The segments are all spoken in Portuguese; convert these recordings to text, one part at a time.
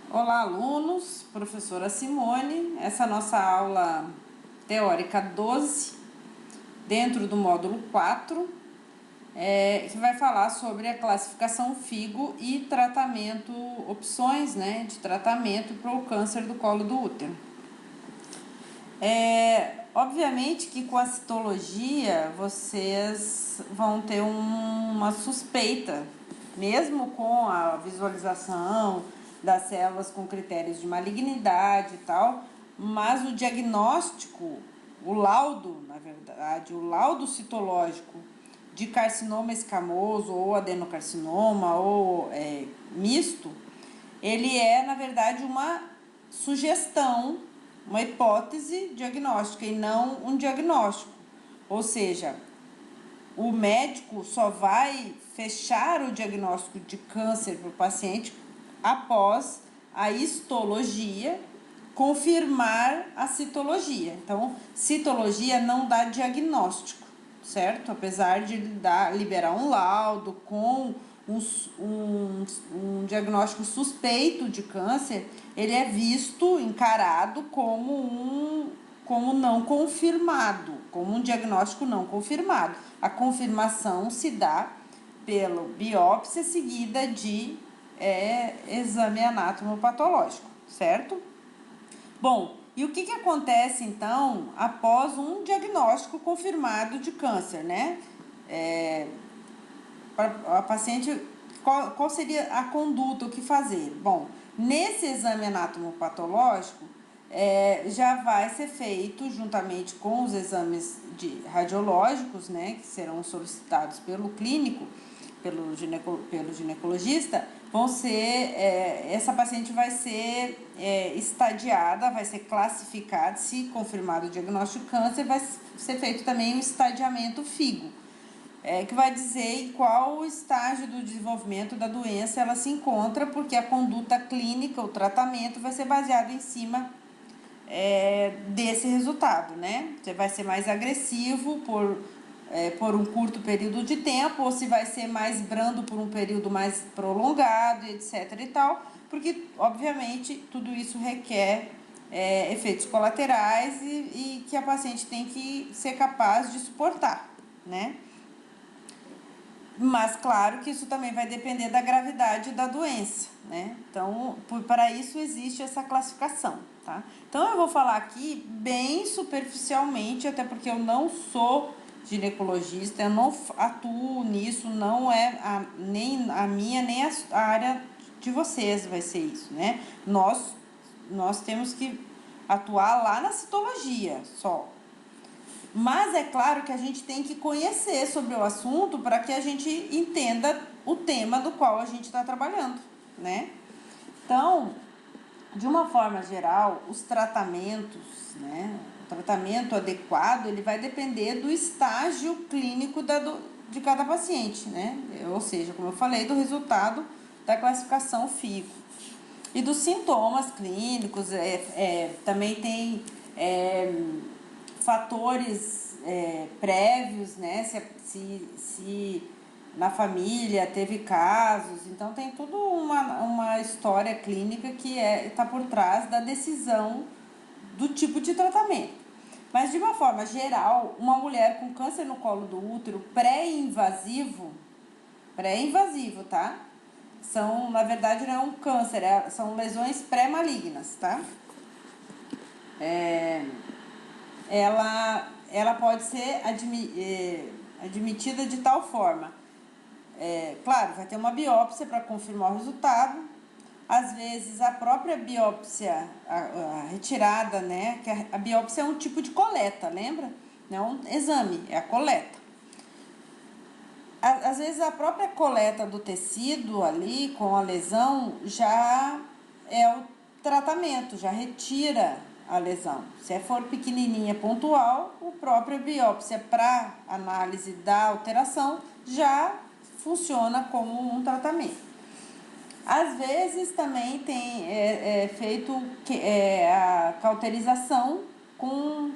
Olá, alunos, professora Simone. Essa é a nossa aula teórica 12, dentro do módulo 4, que vai falar sobre a classificação FIGO e tratamento, opções, de tratamento para o câncer do colo do útero. Obviamente que com a citologia vocês vão ter uma suspeita, mesmo com a visualização das células com critérios de malignidade e tal, mas o diagnóstico, o laudo, na verdade, o laudo citológico de carcinoma escamoso ou adenocarcinoma ou misto, ele é, na verdade, uma sugestão, uma hipótese diagnóstica e não um diagnóstico. Ou seja, o médico só vai fechar o diagnóstico de câncer para o paciente após a histologia confirmar a citologia. Então, citologia não dá diagnóstico, certo? Apesar de liberar um laudo com um diagnóstico suspeito de câncer, ele é visto, encarado como não confirmado, como um diagnóstico não confirmado. A confirmação se dá pela biópsia seguida de exame anatomopatológico, certo? Bom, e o que acontece então após um diagnóstico confirmado de câncer, né? A paciente, qual seria a conduta, o que fazer? Bom, nesse exame anatomopatológico, já vai ser feito, juntamente com os exames radiológicos, né, que serão solicitados pelo clínico, pelo ginecologista, essa paciente vai ser estadiada, vai ser classificada, se confirmado o diagnóstico de câncer, vai ser feito também o estadiamento FIGO, que vai dizer em qual estágio do desenvolvimento da doença ela se encontra, porque a conduta clínica, o tratamento, vai ser baseado em cima desse resultado, né? Você vai ser mais agressivo por um curto período de tempo, ou se vai ser mais brando por um período mais prolongado, etc. e tal, porque, obviamente, tudo isso requer efeitos colaterais e que a paciente tem que ser capaz de suportar, né? Mas claro que isso também vai depender da gravidade da doença, né? Então, para isso existe essa classificação, tá? Então eu vou falar aqui bem superficialmente, até porque eu não sou ginecologista, eu não atuo nisso, não é nem a minha, nem a área de vocês vai ser isso, né? Nós temos que atuar lá na citologia só. Mas é claro que a gente tem que conhecer sobre o assunto para que a gente entenda o tema do qual a gente está trabalhando, né? Então, de uma forma geral, os tratamentos, né? O tratamento adequado, ele vai depender do estágio clínico de cada paciente, né? Ou seja, como eu falei, do resultado da classificação FIGO. E dos sintomas clínicos, também tem fatores prévios, né? Se na família teve casos, então tem tudo uma história clínica que está por trás da decisão do tipo de tratamento. Mas de uma forma geral, uma mulher com câncer no colo do útero pré-invasivo, tá? Na verdade não é um câncer, são lesões pré-malignas, tá? Ela pode ser admitida de tal forma. Claro, vai ter uma biópsia para confirmar o resultado. Às vezes a própria biópsia, a retirada, né? Que a biópsia é um tipo de coleta, lembra? Não é um exame, é a coleta. Às vezes a própria coleta do tecido ali com a lesão já é o tratamento, já retira a lesão. Se for pequenininha, pontual, o próprio biópsia para análise da alteração já funciona como um tratamento. Às vezes também tem feito a cauterização com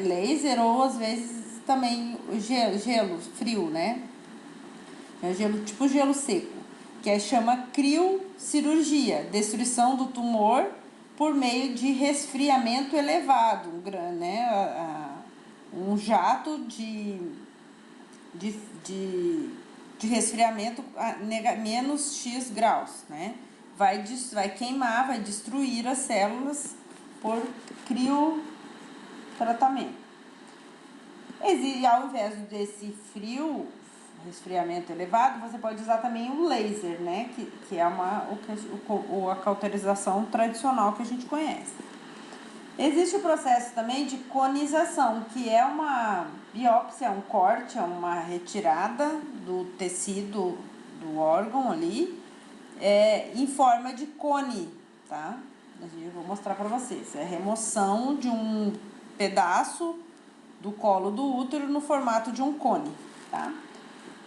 laser, ou às vezes também gelo frio, né? Tipo gelo seco. que chama criocirurgia, destruição do tumor por meio de resfriamento elevado, né? Um jato de resfriamento a menos X graus, né? Vai queimar, vai destruir as células por criotratamento. E ao invés desse resfriamento elevado, você pode usar também o laser, né? Que é a cauterização tradicional que a gente conhece. Existe o processo também de conização, que é uma biópsia, um corte, é uma retirada do tecido do órgão ali, em forma de cone, tá? Eu vou mostrar para vocês. É a remoção de um pedaço do colo do útero no formato de um cone, tá?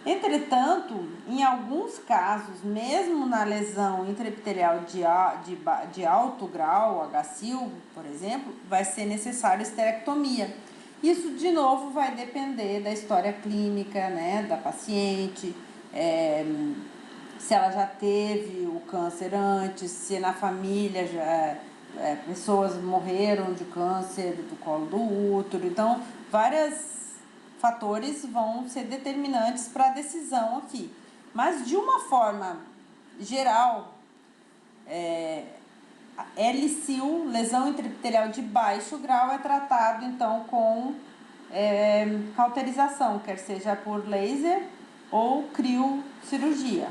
Entretanto, em alguns casos, mesmo na lesão intraepitelial de alto grau, HSIL, por exemplo, vai ser necessário esterectomia. Isso, de novo, vai depender da história clínica, né, da paciente, se ela já teve o câncer antes, se na família pessoas morreram de câncer do colo do útero. Então, vários fatores vão ser determinantes para a decisão aqui. Mas, de uma forma geral, LSIL, lesão intraepitelial de baixo grau, é tratado, então, com cauterização, quer seja por laser ou criocirurgia.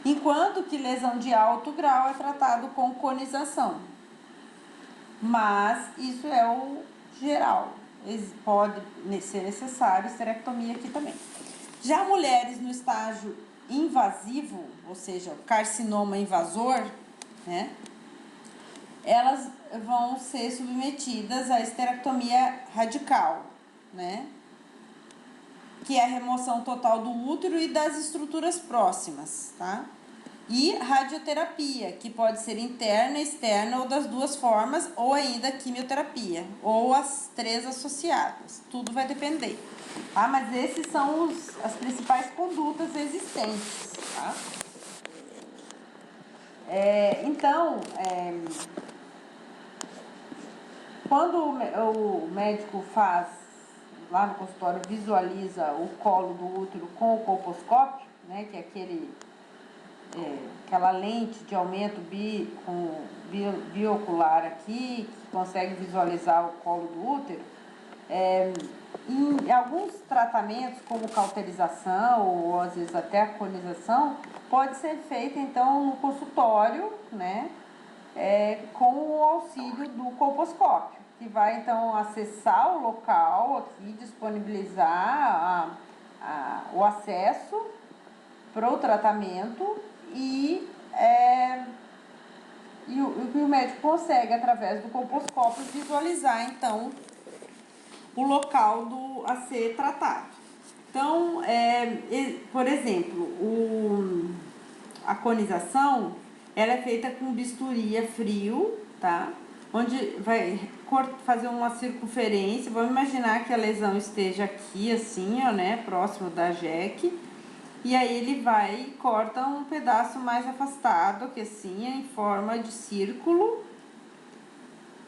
Enquanto que lesão de alto grau é tratado com conização. Mas isso é o geral. Pode ser necessário esterectomia aqui também. Já mulheres no estágio invasivo, ou seja, carcinoma invasor, né? Elas vão ser submetidas à esterectomia radical, né? Que é a remoção total do útero e das estruturas próximas, tá? E radioterapia, que pode ser interna, externa ou das duas formas, ou ainda quimioterapia, ou as três associadas. Tudo vai depender, tá? Mas esses são as principais condutas existentes, tá? Quando o médico faz, lá no consultório, visualiza o colo do útero com o colposcópio, né, que é aquela lente de aumento biocular aqui, que consegue visualizar o colo do útero, em alguns tratamentos, como cauterização ou às vezes até a conização, pode ser feita então no consultório, né, com o auxílio do colposcópio, que vai então acessar o local aqui, disponibilizar o acesso para o tratamento e o médico consegue, através do colposcópio, visualizar então o local a ser tratado. Então, por exemplo, a conização, ela é feita com bisturi frio, tá? Onde vai fazer uma circunferência. Vamos imaginar que a lesão esteja aqui, assim, ó, né? Próximo da jeque. E aí ele vai e corta um pedaço mais afastado, que assim, em forma de círculo,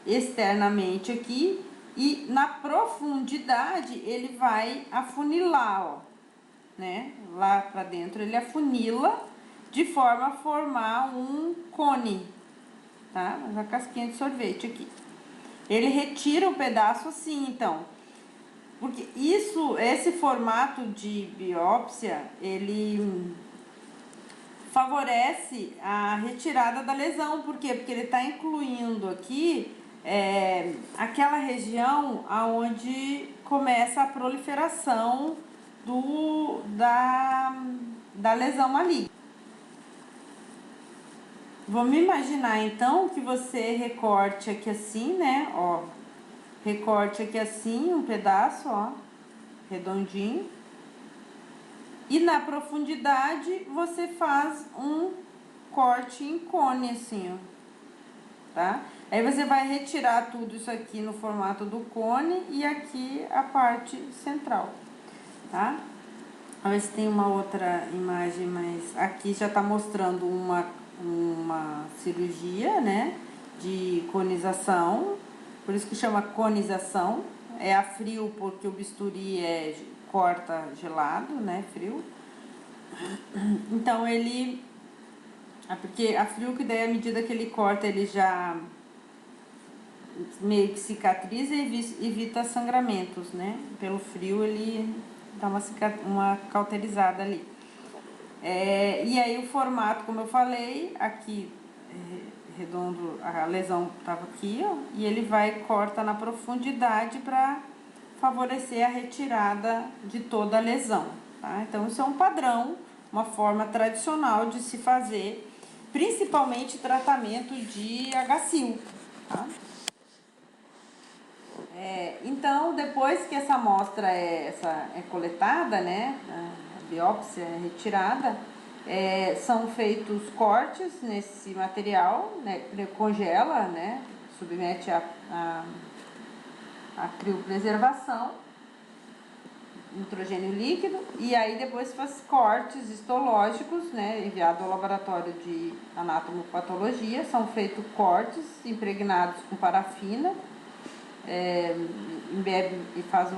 externamente aqui. E na profundidade ele vai afunilar, ó, né? Lá pra dentro ele afunila de forma a formar um cone, tá? Uma casquinha de sorvete aqui. Ele retira o pedaço assim, então. Porque esse formato de biópsia, ele favorece a retirada da lesão. Por quê? Porque ele está incluindo aqui aquela região onde começa a proliferação da lesão maligna. Vamos imaginar então que você recorte aqui assim, né? Ó, recorte aqui assim um pedaço, ó, redondinho. E na profundidade você faz um corte em cone assim, ó, tá? Aí você vai retirar tudo isso aqui no formato do cone e aqui a parte central, tá? A ver se tem uma outra imagem, mas aqui já está mostrando uma cirurgia, né, de conização, por isso que chama conização. É a frio porque o bisturi corta gelado, né, frio. Então ele, porque a frio que daí à medida que ele corta ele já meio que cicatriza e evita sangramentos, né? Pelo frio ele dá uma cauterizada ali. E aí o formato, como eu falei, aqui redondo, a lesão estava aqui, ó, e ele vai e corta na profundidade para favorecer a retirada de toda a lesão, tá? Então isso é um padrão, uma forma tradicional de se fazer, principalmente tratamento de HSIL, tá? Então, depois que essa amostra é coletada, né, a biópsia é retirada, são feitos cortes nesse material, né, congela, né, submete a criopreservação, nitrogênio líquido, e aí depois faz cortes histológicos, né, enviado ao laboratório de anatomopatologia, são feitos cortes impregnados com parafina, embebe e faz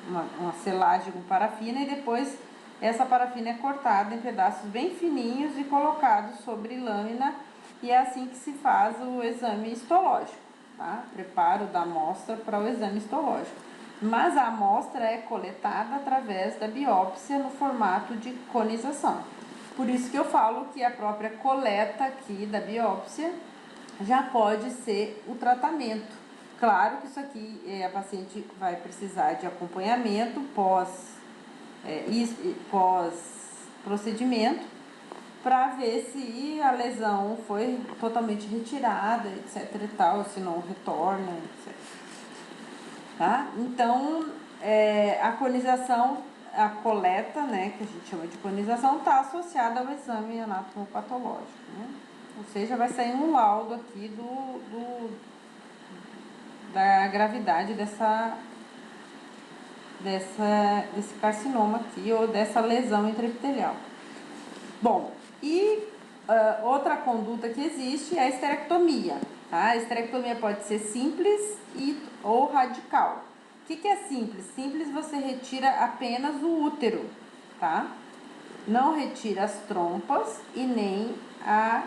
uma selagem com parafina e depois essa parafina é cortada em pedaços bem fininhos e colocado sobre lâmina, e é assim que se faz o exame histológico, tá? Preparo da amostra para o exame histológico. Mas a amostra é coletada através da biópsia no formato de conização. Por isso que eu falo que a própria coleta aqui da biópsia já pode ser o tratamento. Claro que isso aqui a paciente vai precisar de acompanhamento pós-procedimento para ver se a lesão foi totalmente retirada, etc e tal, se não retorna, etc. Tá? Então, a conização, a coleta, né, que a gente chama de conização, está associada ao exame anatomopatológico, né? Ou seja, vai sair um laudo aqui da gravidade desse carcinoma aqui, ou dessa lesão intraepitelial. Bom, e outra conduta que existe é a esterectomia, tá? A esterectomia pode ser simples ou radical. O que é simples? Simples você retira apenas o útero, tá? Não retira as trompas e nem a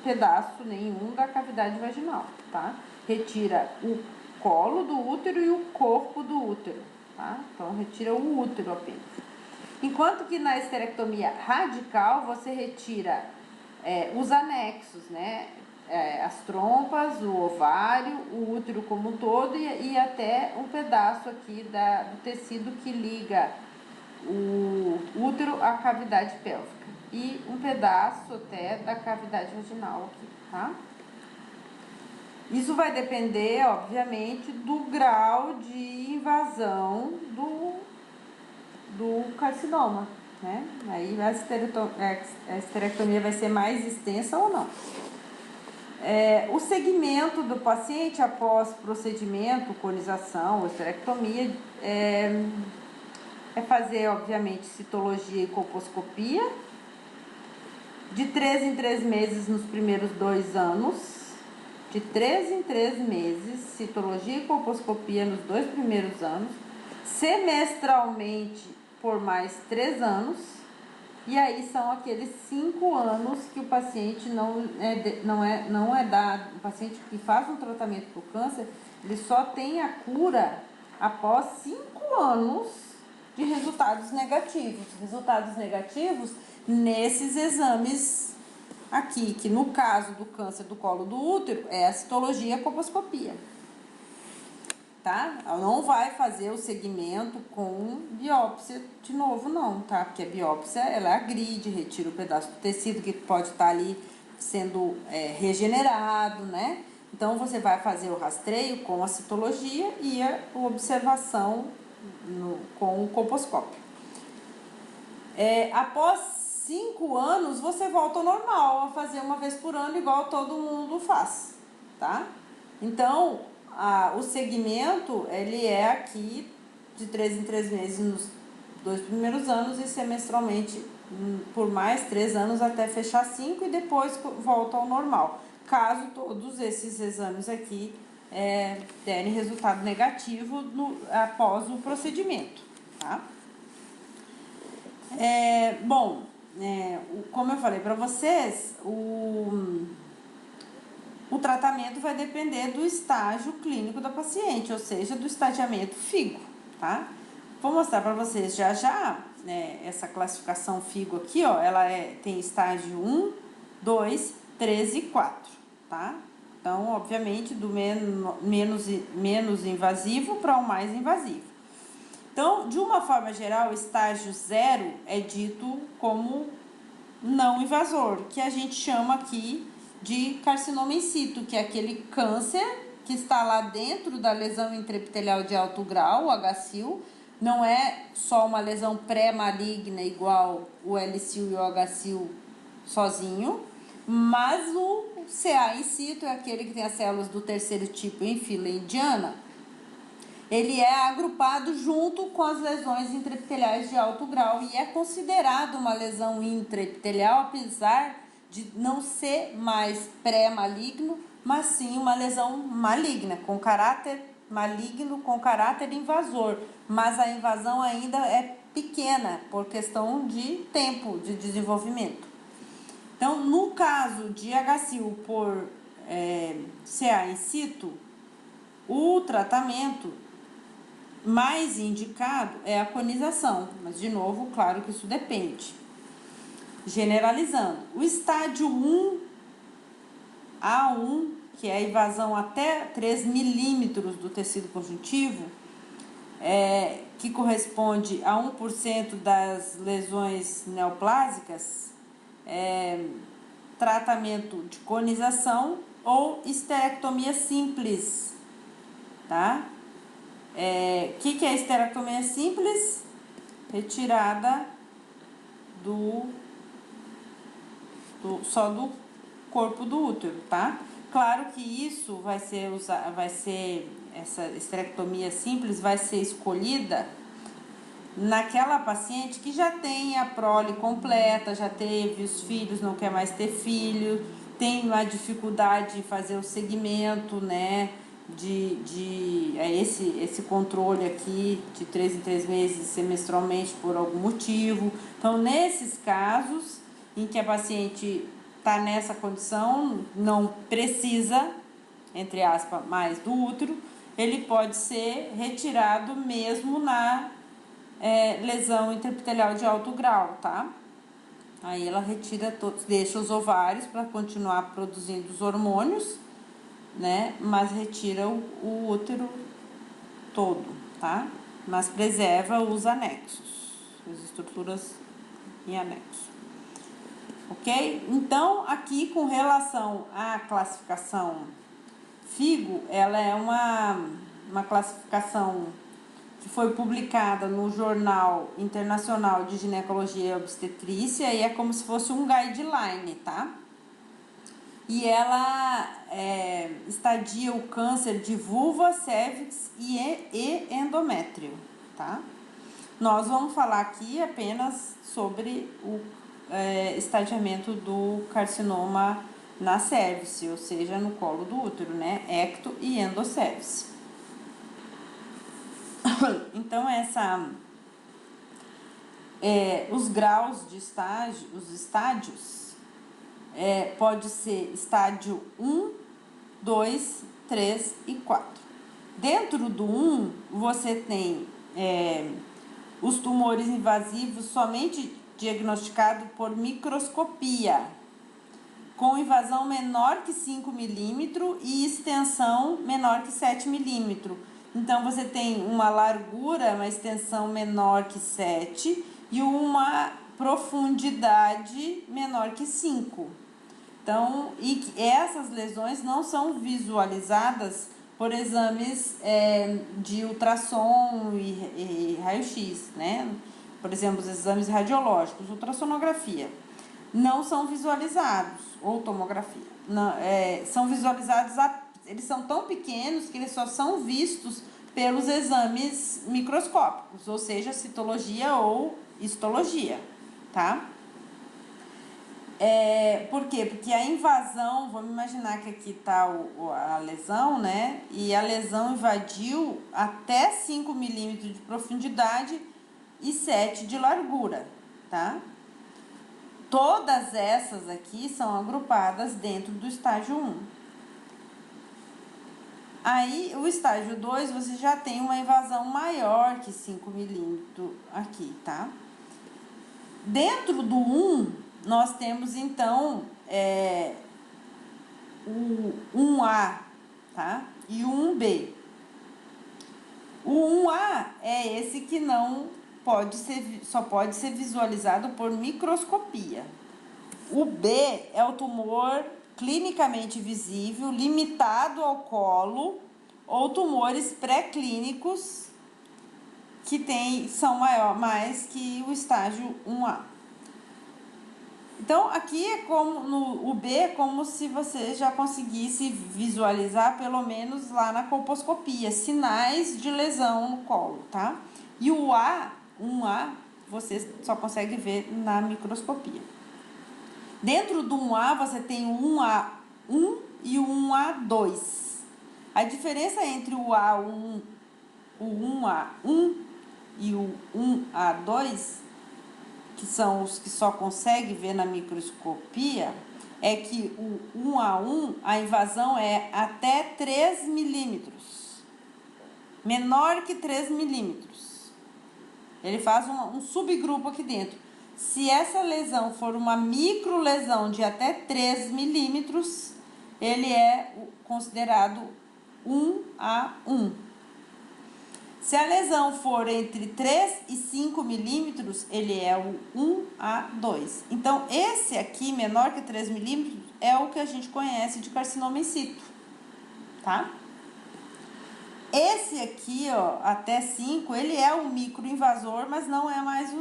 pedaço nenhum da cavidade vaginal, tá? Retira o colo do útero e o corpo do útero, tá? Então, retira o útero apenas. Enquanto que na esterectomia radical, você retira os anexos, né? As trompas, o ovário, o útero como um todo e até um pedaço aqui do tecido que liga o útero à cavidade pélvica e um pedaço até da cavidade vaginal aqui, tá? Isso vai depender, obviamente, do grau de invasão do carcinoma, né? Aí a esterectomia vai ser mais extensa ou não. O segmento do paciente após procedimento, conização ou esterectomia, é fazer, obviamente, citologia e colposcopia, de 3 em 3 meses nos primeiros 2 anos, de 3 em 3 meses, citologia e colposcopia nos 2 primeiros anos, semestralmente por mais 3 anos, e aí são aqueles 5 anos que o paciente não é dado, o paciente que faz um tratamento para o câncer, ele só tem a cura após 5 anos de resultados negativos. Resultados negativos nesses exames aqui, que no caso do câncer do colo do útero é a citologia e a colposcopia, tá? Ela não vai fazer o segmento com biópsia de novo não, tá? Porque a biópsia, ela agride, retira o pedaço do tecido que pode estar ali sendo regenerado, né? Então, você vai fazer o rastreio com a citologia e a observação com o colposcópio. Após 5 anos, você volta ao normal, a fazer uma vez por ano, igual todo mundo faz, tá? Então, o segmento, ele é aqui de 3 em 3 meses nos 2 primeiros anos e semestralmente por mais 3 anos até fechar 5 e depois volta ao normal. Caso todos esses exames aqui derem resultado negativo após o procedimento, tá? Como eu falei para vocês, o tratamento vai depender do estágio clínico da paciente, ou seja, do estadiamento FIGO, tá? Vou mostrar para vocês já, né, essa classificação FIGO aqui, ó, ela tem estágio 1, 2, 3 e 4, tá? Então, obviamente, do menos invasivo para o mais invasivo. Então, de uma forma geral, o estágio 0 é dito como não invasor, que a gente chama aqui de carcinoma in situ, que é aquele câncer que está lá dentro da lesão intraepitelial de alto grau, o HSIL. Não é só uma lesão pré-maligna igual o LSIL e o HSIL sozinho, mas o CA in situ é aquele que tem as células do terceiro tipo em fila indiana. Ele é agrupado junto com as lesões intraepiteliais de alto grau e é considerado uma lesão intraepitelial, apesar de não ser mais pré-maligno, mas sim uma lesão maligna, com caráter maligno, com caráter invasor. Mas a invasão ainda é pequena, por questão de tempo de desenvolvimento. Então, no caso de HSIL por CA in situ, o tratamento mais indicado é a conização, mas de novo, claro que isso depende. Generalizando, o estádio 1, A1, que é a invasão até 3 milímetros do tecido conjuntivo, que corresponde a 1% das lesões neoplásicas, tratamento de conização ou esterectomia simples, tá? Que é a esterectomia simples? Retirada só do corpo do útero, tá? Claro que isso vai ser essa esterectomia simples vai ser escolhida naquela paciente que já tem a prole completa, já teve os filhos, não quer mais ter filho, tem uma dificuldade em fazer o segmento, né? Esse controle aqui de 3 em 3 meses semestralmente por algum motivo. Então, nesses casos em que a paciente está nessa condição, não precisa, entre aspas, mais do útero, ele pode ser retirado mesmo na lesão intraepitelial de alto grau, tá? Aí ela retira deixa os ovários para continuar produzindo os hormônios, né? Mas retira o útero todo, tá? Mas preserva os anexos, as estruturas em anexo. Ok? Então, aqui com relação à classificação FIGO, ela é uma classificação que foi publicada no Jornal Internacional de Ginecologia e Obstetrícia e é como se fosse um guideline, tá? E ela estadia o câncer de vulva, cérvix e endométrio, tá? Nós vamos falar aqui apenas sobre o estadiamento do carcinoma na cérvice, ou seja, no colo do útero, né? Ecto e endocérvice. Então, os graus de estágio, os estádios, pode ser estádio 1, 2, 3 e 4. Dentro do 1, você tem os tumores invasivos somente diagnosticado por microscopia, com invasão menor que 5 milímetros e extensão menor que 7 milímetros. Então, você tem uma largura, uma extensão menor que 7 e uma profundidade menor que 5. Então, essas lesões não são visualizadas por exames de ultrassom e raio-x, né? Por exemplo, os exames radiológicos, ultrassonografia, não são visualizados, ou tomografia. Não, são visualizados, eles são tão pequenos que eles só são vistos pelos exames microscópicos, ou seja, citologia ou histologia, tá? Por quê? Porque a invasão, vamos imaginar que aqui está a lesão, né? E a lesão invadiu até 5 milímetros de profundidade e 7 de largura, tá? Todas essas aqui são agrupadas dentro do estágio 1. Aí, o estágio 2, você já tem uma invasão maior que 5 milímetros aqui, tá? Dentro do 1, nós temos, então, o 1A, tá? E o 1B. O 1A é esse que não pode ser, só pode ser visualizado por microscopia. O B é o tumor clinicamente visível, limitado ao colo, ou tumores pré-clínicos que são mais que o estágio 1A. Então, aqui é como o B é como se você já conseguisse visualizar, pelo menos lá na colposcopia, sinais de lesão no colo, tá? E o A, 1A, você só consegue ver na microscopia. Dentro do 1A, você tem o 1A1 e o 1A2. A diferença entre o 1A1 e o 1A2, que são os que só consegue ver na microscopia, é que o 1A1, a invasão é até 3 milímetros, menor que 3 milímetros. Ele faz um subgrupo aqui dentro. Se essa lesão for uma microlesão de até 3 milímetros, ele é considerado 1A1. Se a lesão for entre 3 e 5 milímetros, ele é o 1A2. Então, esse aqui, menor que 3 milímetros, é o que a gente conhece de carcinoma in situ, tá? Esse aqui, ó, até 5, ele é um microinvasor, mas não é mais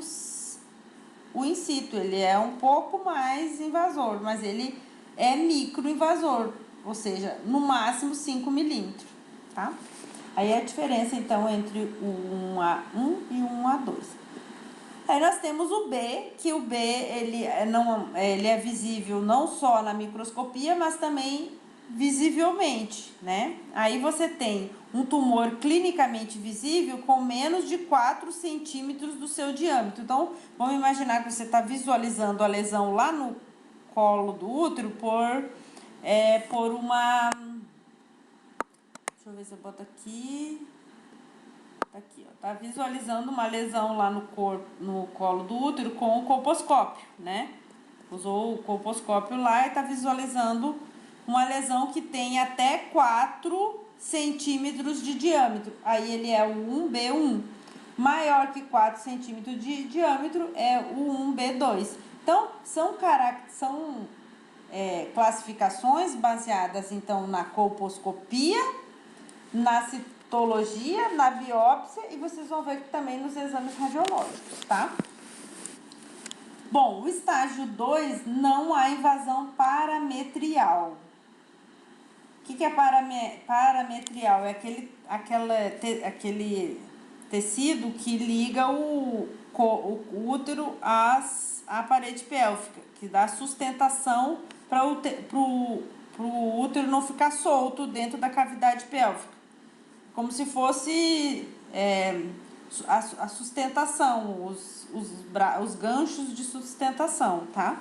o in situ. Ele é um pouco mais invasor, mas ele é microinvasor, ou seja, no máximo 5 milímetros, tá? Aí a diferença, então, entre o 1A1 e o 1A2. Aí nós temos o B, que o B ele é visível não só na microscopia, mas também visivelmente, né? Aí você tem um tumor clinicamente visível com menos de 4 centímetros do seu diâmetro. Então, vamos imaginar que você está visualizando a lesão lá no colo do útero por uma... Deixa eu ver se eu boto aqui. Tá aqui, ó. Tá visualizando uma lesão lá no colo do útero com o colposcópio, né? Usou o colposcópio lá e tá visualizando uma lesão que tem até 4 centímetros de diâmetro. Aí ele é o 1B1. Maior que 4 centímetros de diâmetro é o 1B2. Então, são classificações baseadas, então, na colposcopia, na citologia, na biópsia, e vocês vão ver que também nos exames radiológicos, tá? Bom, o estágio 2 não há invasão parametrial. O que é parametrial? É aquele tecido que liga o útero à parede pélvica, que dá sustentação para o útero não ficar solto dentro da cavidade pélvica. Como se fosse a sustentação, os ganchos de sustentação, tá?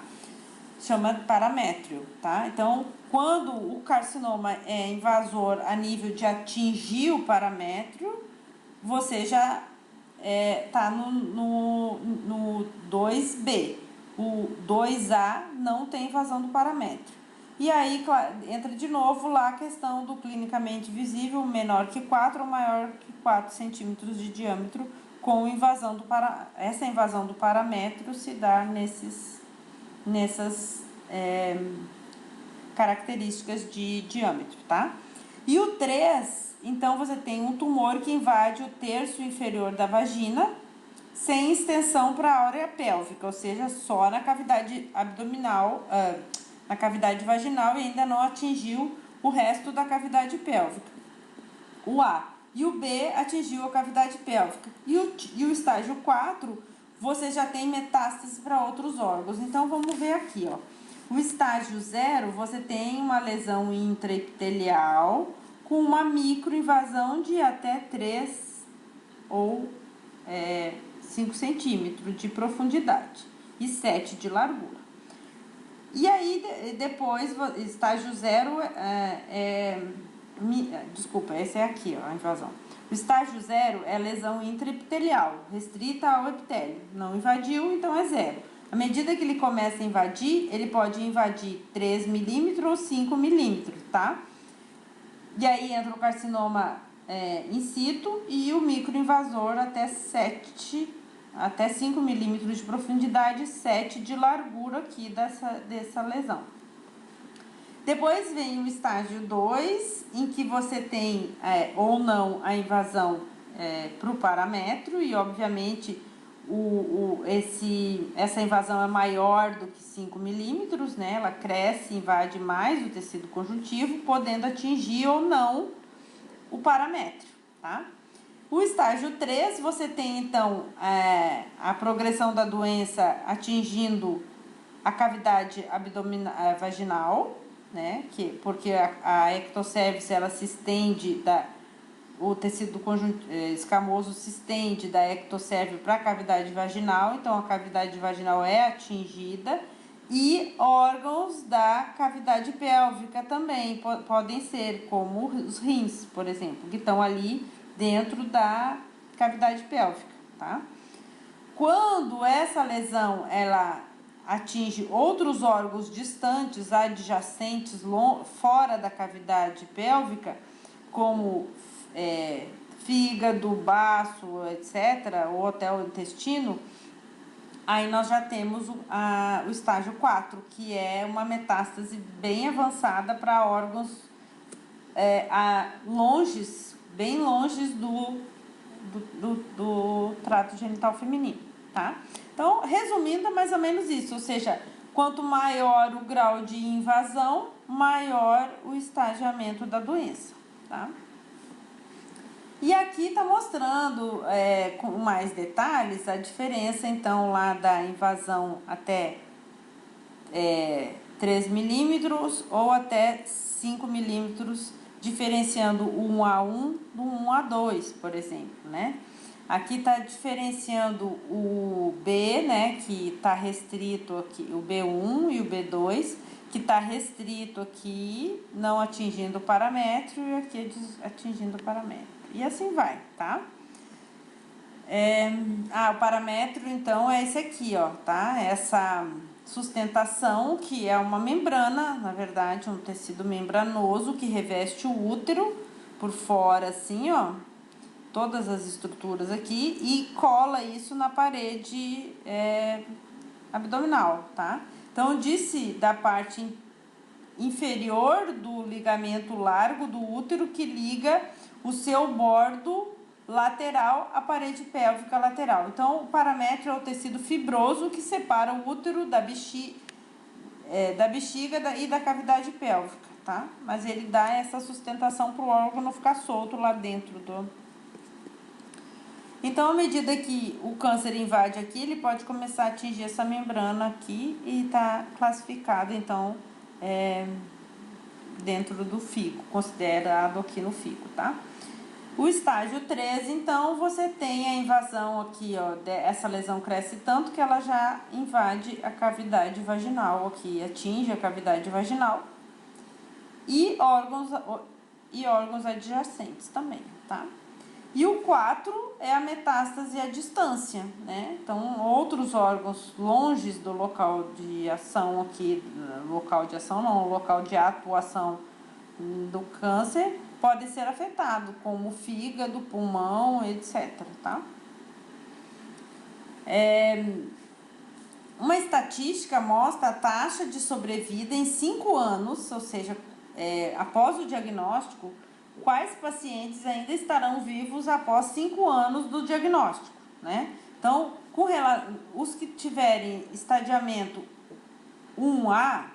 Chama paramétrio, tá? Então, quando o carcinoma é invasor a nível de atingir o paramétrio, você já tá no 2B. O 2A não tem invasão do paramétrio. E aí entra de novo lá a questão do clinicamente visível, menor que 4 ou maior que 4 centímetros de diâmetro, com invasão essa invasão do paramétrio se dá nessas características de diâmetro, tá? E o 3, então você tem um tumor que invade o terço inferior da vagina, sem extensão para a área pélvica, ou seja, só na cavidade abdominal, na cavidade vaginal, e ainda não atingiu o resto da cavidade pélvica. O A. e o B atingiu a cavidade pélvica. E o estágio 4, você já tem metástase para outros órgãos. Então, vamos ver aqui, ó. O estágio 0, você tem uma lesão intraepitelial com uma microinvasão de até 3 ou 5 centímetros de profundidade e 7 de largura. E aí, depois, estágio 0 desculpa, esse é aqui, ó, a invasão. O estágio 0 é lesão intraepitelial, restrita ao epitélio. Não invadiu, então é 0. À medida que ele começa a invadir, ele pode invadir 3 milímetros ou 5 milímetros, tá? E aí entra o carcinoma in situ e o microinvasor até 5 milímetros de profundidade e 7 de largura aqui dessa lesão. Depois vem o estágio 2, em que você tem ou não a invasão para o paramétrio e, obviamente, essa invasão é maior do que 5 milímetros, né? Ela cresce, invade mais o tecido conjuntivo, podendo atingir ou não o paramétrio, tá? O estágio 3, você tem, então, a progressão da doença atingindo a cavidade vaginal, né? Porque a ectocervix, ela se estende o tecido escamoso se estende da ectocervix para a cavidade vaginal, então a cavidade vaginal é atingida, e órgãos da cavidade pélvica também podem ser, como os rins, por exemplo, que estão ali dentro da cavidade pélvica, tá? Quando essa lesão ela atinge outros órgãos distantes, adjacentes, fora da cavidade pélvica, como fígado, baço, etc., ou até o intestino, aí nós já temos o estágio 4, que é uma metástase bem avançada para órgãos bem longes do trato genital feminino, tá? Então, resumindo, é mais ou menos isso, ou seja, quanto maior o grau de invasão, maior o estagiamento da doença, tá? E aqui está mostrando com mais detalhes a diferença, então, lá da invasão até 3 milímetros ou até 5 milímetros, diferenciando o 1A1 do 1A2, por exemplo, né? Aqui está diferenciando o B, né, que está restrito aqui, o B1 e o B2, que está restrito aqui, não atingindo o paramétrio, e aqui atingindo o paramétrio. E assim vai, tá? O paramétrio, então, é esse aqui, ó, tá? Essa sustentação, que é uma membrana, na verdade, um tecido membranoso que reveste o útero por fora, assim, ó, todas as estruturas aqui, e cola isso na parede abdominal, tá? Então, disse da parte inferior do ligamento largo do útero que liga o seu bordo lateral à parede pélvica lateral. Então, o paramétrio é o tecido fibroso que separa o útero da bexiga e da cavidade pélvica, tá? Mas ele dá essa sustentação para o órgão não ficar solto lá dentro Então, à medida que o câncer invade aqui, ele pode começar a atingir essa membrana aqui e está classificado, então, dentro do figo, considerado aqui no figo, tá? O estágio 3, então, você tem a invasão aqui, ó, essa lesão cresce tanto que ela já invade a cavidade vaginal aqui, atinge a cavidade vaginal e órgãos adjacentes também, tá? E o 4 é a metástase à distância, né? Então, outros órgãos longe do local de ação aqui, local de ação não, local de atuação do câncer, pode ser afetado, como fígado, pulmão, etc, tá? Uma estatística mostra a taxa de sobrevida em 5 anos, ou seja, após o diagnóstico, quais pacientes ainda estarão vivos após 5 anos do diagnóstico, né? Então, os que tiverem estadiamento 1A,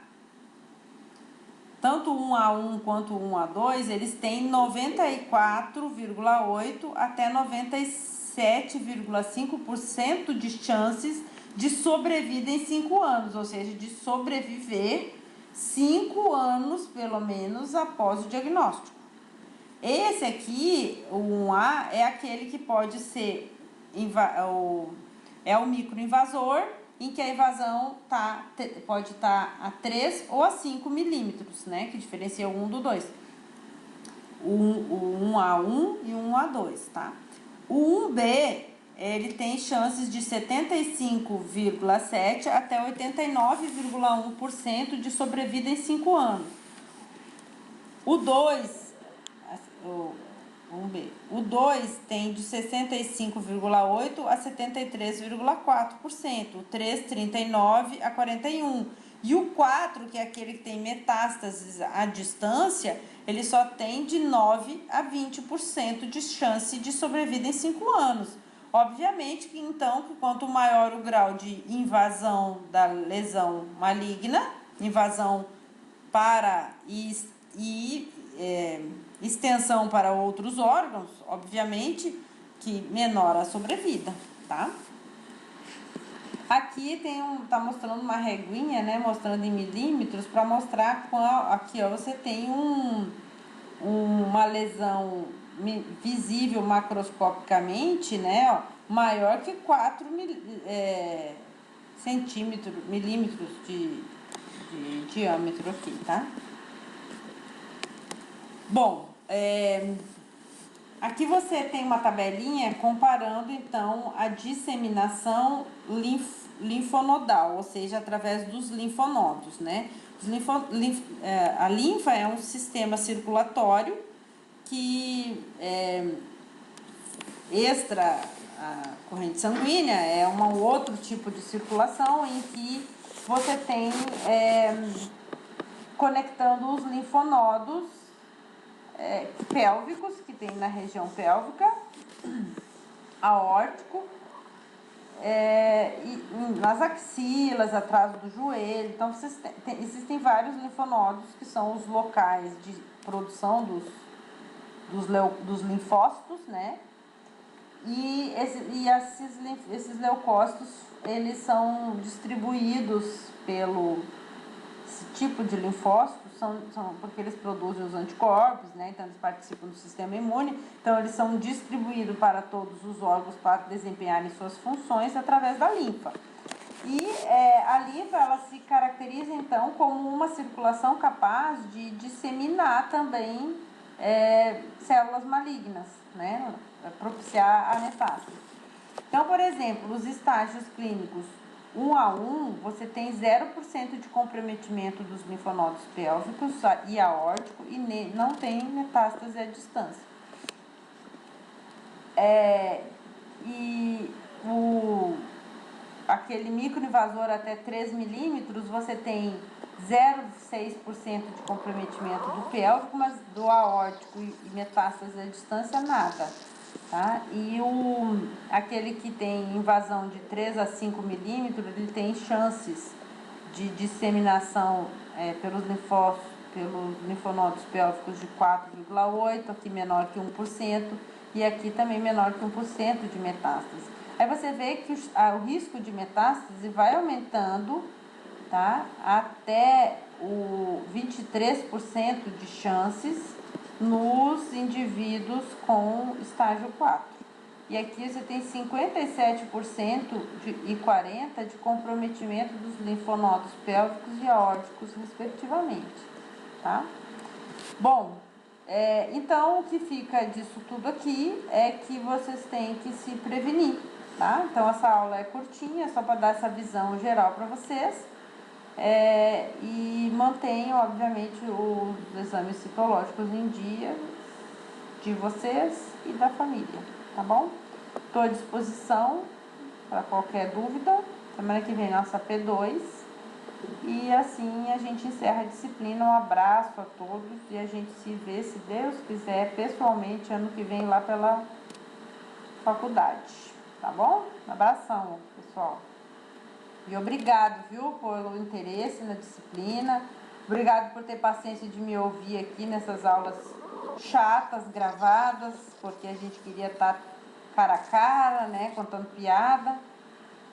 tanto o 1A1 quanto o 1A2, eles têm 94,8 até 97,5% de chances de sobrevida em 5 anos, ou seja, de sobreviver 5 anos, pelo menos, após o diagnóstico. Esse aqui, o 1A, é aquele que pode ser o microinvasor, em que a invasão pode estar a 3 ou a 5 milímetros, né? Que diferencia o 1 do 2. O 1A1 e o 1A2, tá? O 1B, ele tem chances de 75,7% até 89,1% de sobrevida em 5 anos. O 2, o 1B, o 2 tem de 65,8% a 73,4%, o 3, 39% a 41%. E o 4, que é aquele que tem metástases à distância, ele só tem de 9 a 20% de chance de sobrevida em 5 anos. Obviamente que então, quanto maior o grau de invasão da lesão maligna, invasão para extensão para outros órgãos, obviamente que menor a sobrevida, tá? Aqui tá mostrando uma reguinha, né, mostrando em milímetros, para mostrar aqui, ó, você tem uma lesão visível macroscopicamente, né, ó, maior que 4 milímetros de diâmetro aqui, tá? Bom, aqui você tem uma tabelinha comparando, então, a disseminação linfonodal, ou seja, através dos linfonodos, né? A linfa é um sistema circulatório que extra a corrente sanguínea, é um outro tipo de circulação em que você tem conectando os linfonodos pélvicos, que tem na região pélvica, aórtico, e nas axilas, atrás do joelho. Então, existem vários linfonodos que são os locais de produção dos linfócitos, né? E esses leucócitos, eles são distribuídos pelo tipo de linfócitos, porque eles produzem os anticorpos, né? Então eles participam do sistema imune, então eles são distribuídos para todos os órgãos para desempenharem suas funções através da linfa. E a linfa, ela se caracteriza então como uma circulação capaz de disseminar também células malignas, né? Propiciar a metástase. Então, por exemplo, os estágios clínicos 1A1, você tem 0% de comprometimento dos linfonodos pélvicos e aórtico e não tem metástase à distância. Aquele microinvasor até 3 milímetros, você tem 0,6% de comprometimento do pélvico, mas do aórtico e metástase à distância, nada. Tá? E aquele que tem invasão de 3 a 5 milímetros, ele tem chances de disseminação pelos linfonodos pélvicos de 4,8%, aqui menor que 1%, e aqui também menor que 1% de metástase. Aí você vê que o risco de metástase vai aumentando, tá? Até o 23% de chances nos indivíduos com estágio 4. E aqui você tem 57% e 40% de comprometimento dos linfonodos pélvicos e aórticos, respectivamente, tá? Bom, então o que fica disso tudo aqui é que vocês têm que se prevenir, tá? Então essa aula é curtinha, só para dar essa visão geral para vocês. E mantenham, obviamente, os exames citológicos em dia de vocês e da família, tá bom? Estou à disposição para qualquer dúvida. Semana que vem nossa P2. E assim a gente encerra a disciplina. Um abraço a todos e a gente se vê, se Deus quiser, pessoalmente ano que vem lá pela faculdade, tá bom? Um abração, pessoal. E obrigado, viu, pelo interesse na disciplina. Obrigado por ter paciência de me ouvir aqui nessas aulas chatas, gravadas, porque a gente queria estar cara a cara, né, contando piada.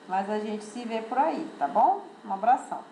Mas a gente se vê por aí, tá bom? Um abração.